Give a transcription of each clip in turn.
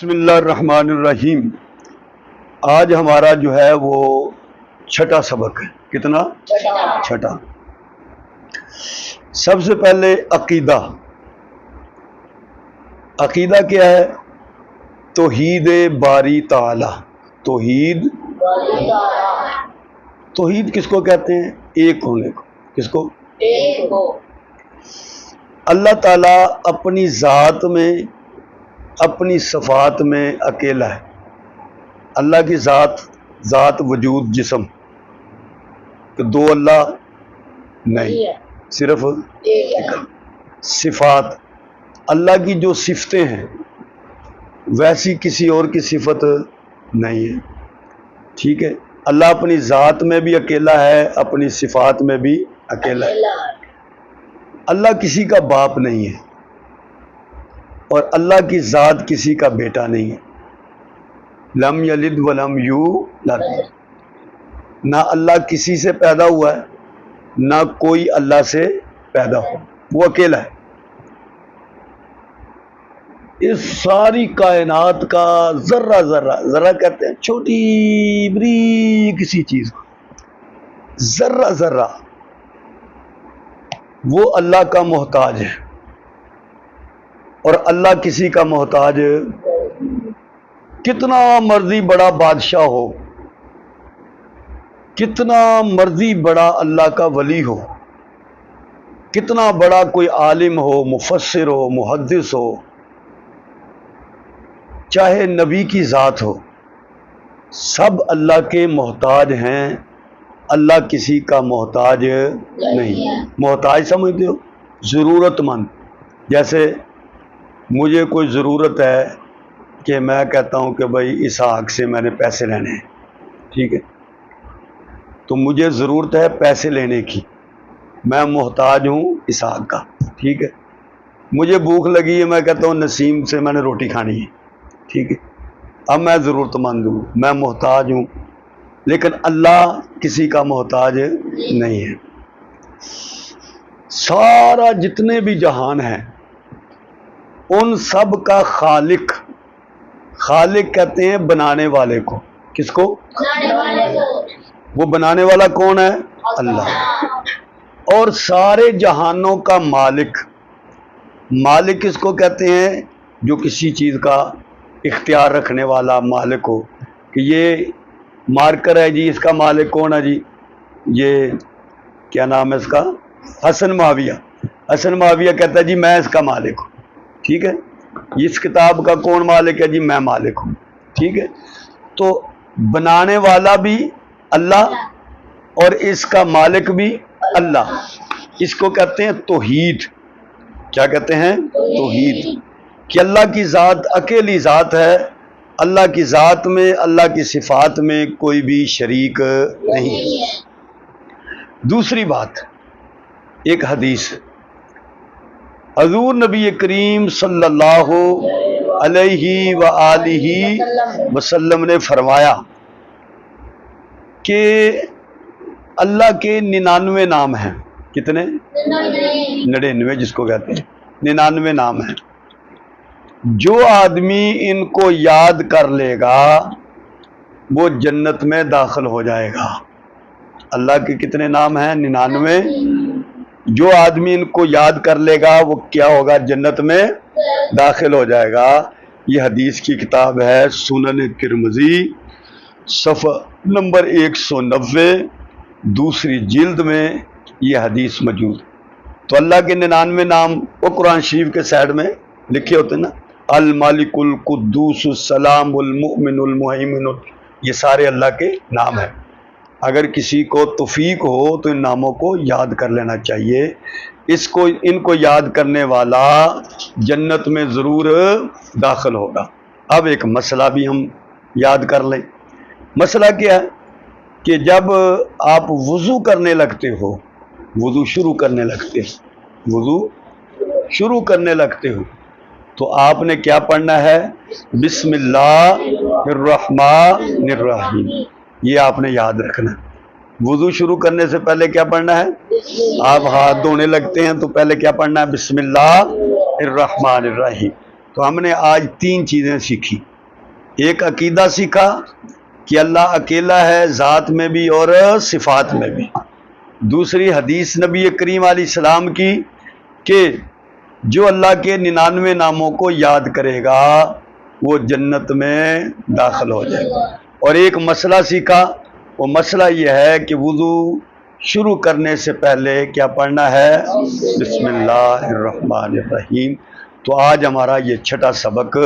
بسم اللہ الرحمن الرحیم۔ آج ہمارا جو ہے وہ چھٹا سبق ہے۔ کتنا؟ چھٹا۔ سب سے پہلے عقیدہ۔ عقیدہ کیا ہے؟ توحید باری تعالی۔ توحید کس کو کہتے ہیں؟ ایک ہونے کو۔ کس کو؟ ایک ہو۔ اللہ تعالیٰ اپنی ذات میں، اپنی صفات میں اکیلا ہے۔ اللہ کی ذات وجود جسم تو دو اللہ نہیں، صرف ایک۔ صفات، اللہ کی جو صفتیں ہیں ویسی کسی اور کی صفت نہیں ہے۔ ٹھیک ہے؟ اللہ اپنی ذات میں بھی اکیلا ہے، اپنی صفات میں بھی اکیلا ہے۔ اللہ کسی کا باپ نہیں ہے اور اللہ کی ذات کسی کا بیٹا نہیں ہے۔ لم یلد ولم یولد، نہ اللہ کسی سے پیدا ہوا ہے نہ کوئی اللہ سے پیدا ہوا، وہ اکیلا ہے۔ اس ساری کائنات کا ذرہ ذرہ کہتے ہیں چھوٹی بریک کسی چیز کو، ذرہ وہ اللہ کا محتاج ہے، اور اللہ کسی کا محتاج کتنا مرضی بڑا بادشاہ ہو، کتنا مرضی بڑا اللہ کا ولی ہو، کتنا بڑا کوئی عالم ہو، مفسر ہو، محدث ہو، چاہے نبی کی ذات ہو، سب اللہ کے محتاج ہیں۔ اللہ کسی کا محتاج نہیں۔ محتاج سمجھتے ہو؟ ضرورت مند۔ جیسے مجھے کوئی ضرورت ہے کہ میں کہتا ہوں کہ بھائی اسحاق سے میں نے پیسے لینے ہیں، ٹھیک ہے، تو مجھے ضرورت ہے پیسے لینے کی، میں محتاج ہوں اسحاق کا، ٹھیک ہے۔ مجھے بھوک لگی ہے، میں کہتا ہوں نسیم سے میں نے روٹی کھانی ہے، ٹھیک ہے، اب میں ضرورت مند ہوں، میں محتاج ہوں، لیکن اللہ کسی کا محتاج نہیں ہے۔ سارا جتنے بھی جہان ہیں ان سب کا خالق کہتے ہیں بنانے والے کو۔ کس کو؟ وہ بنانے والا کون ہے؟ اللہ۔ اور سارے جہانوں کا مالک کس کو کہتے ہیں؟ جو کسی چیز کا اختیار رکھنے والا مالک ہو، کہ یہ مارکر ہے جی، اس کا مالک کون ہے جی؟ یہ کیا نام ہے اس کا؟ حسن معاویہ کہتا ہے جی میں اس کا مالک ہوں، ٹھیک ہے۔ اس کتاب کا کون مالک ہے جی؟ میں مالک ہوں، ٹھیک ہے۔ تو بنانے والا بھی اللہ اور اس کا مالک بھی اللہ، اس کو کہتے ہیں توحید۔ کیا کہتے ہیں؟ توحید، کہ اللہ کی ذات اکیلی ذات ہے، اللہ کی ذات میں، اللہ کی صفات میں کوئی بھی شریک نہیں۔ دوسری بات، ایک حدیث، حضور نبی کریم صلی اللہ علیہ وآلہ وسلم نے فرمایا کہ اللہ کے 99 نام ہیں۔ کتنے؟ 99، جس کو کہتے ہیں 99 نام ہیں۔ جو آدمی ان کو یاد کر لے گا وہ جنت میں داخل ہو جائے گا۔ اللہ کے کتنے نام ہیں؟ 99۔ جو آدمی ان کو یاد کر لے گا وہ کیا ہوگا؟ جنت میں داخل ہو جائے گا۔ یہ حدیث کی کتاب ہے سنن ترمذی، صفحہ نمبر 190، دوسری جلد میں یہ حدیث موجود۔ تو اللہ کے 99 نام وہ قرآن شریف کے سائڈ میں لکھے ہوتے ہیں نا، الملک القدوس السلام المؤمن المہیمن، یہ سارے اللہ کے نام ہیں۔ اگر کسی کو توفیق ہو تو ان ناموں کو یاد کر لینا چاہیے۔ ان کو یاد کرنے والا جنت میں ضرور داخل ہوگا۔ اب ایک مسئلہ بھی ہم یاد کر لیں۔ مسئلہ کیا ہے کہ جب آپ وضو کرنے لگتے ہو، وضو شروع کرنے لگتے ہو تو آپ نے کیا پڑھنا ہے؟ بسم اللہ الرحمن الرحیم، یہ آپ نے یاد رکھنا ہے۔ وضو شروع کرنے سے پہلے کیا پڑھنا ہے؟ آپ ہاتھ دھونے لگتے ہیں تو پہلے کیا پڑھنا ہے؟ بسم اللہ الرحمن الرحیم۔ تو ہم نے آج 3 چیزیں سیکھی. ایک عقیدہ سیکھا کہ اللہ اکیلا ہے ذات میں بھی اور صفات میں بھی. دوسری حدیث نبی کریم علیہ السلام کی کہ جو اللہ کے 99 ناموں کو یاد کرے گا وہ جنت میں داخل ہو جائے گا. اور ایک مسئلہ سیکھا، وہ مسئلہ یہ ہے کہ وضو شروع کرنے سے پہلے کیا پڑھنا ہے؟ بسم اللہ الرحمن الرحیم. تو آج ہمارا یہ 6واں سبق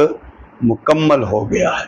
مکمل ہو گیا ہے.